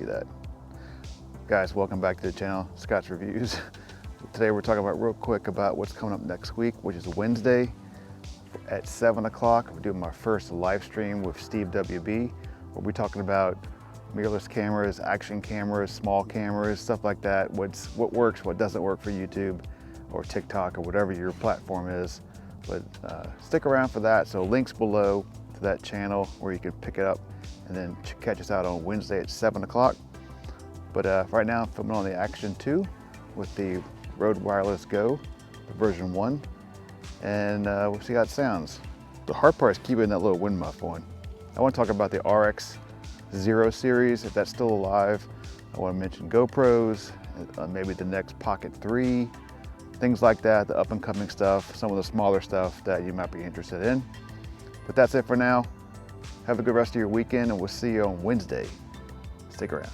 that. Guys, welcome back to the channel, Scott's Reviews. Today we're talking about real quick about what's coming up next week, which is Wednesday at 7 o'clock. We're doing my first live stream with SteveWB. We'll be talking about mirrorless cameras, action cameras, small cameras, stuff like that. What works, what doesn't work for YouTube or TikTok or whatever your platform is. But stick around for that. So links below to that channel where you can pick it up and then catch us out on Wednesday at 7 o'clock. But right now I'm filming on the Action 2 with the Rode Wireless Go, the version 1, and we'll see how it sounds. The hard part is keeping that little wind muff on. I want to talk about the RX 0 series, if that's still alive. I want to mention GoPros, maybe the next Pocket 3, things like that, the up and coming stuff, some of the smaller stuff that you might be interested in. But that's it for now. Have a good rest of your weekend, and we'll see you on Wednesday. Stick around.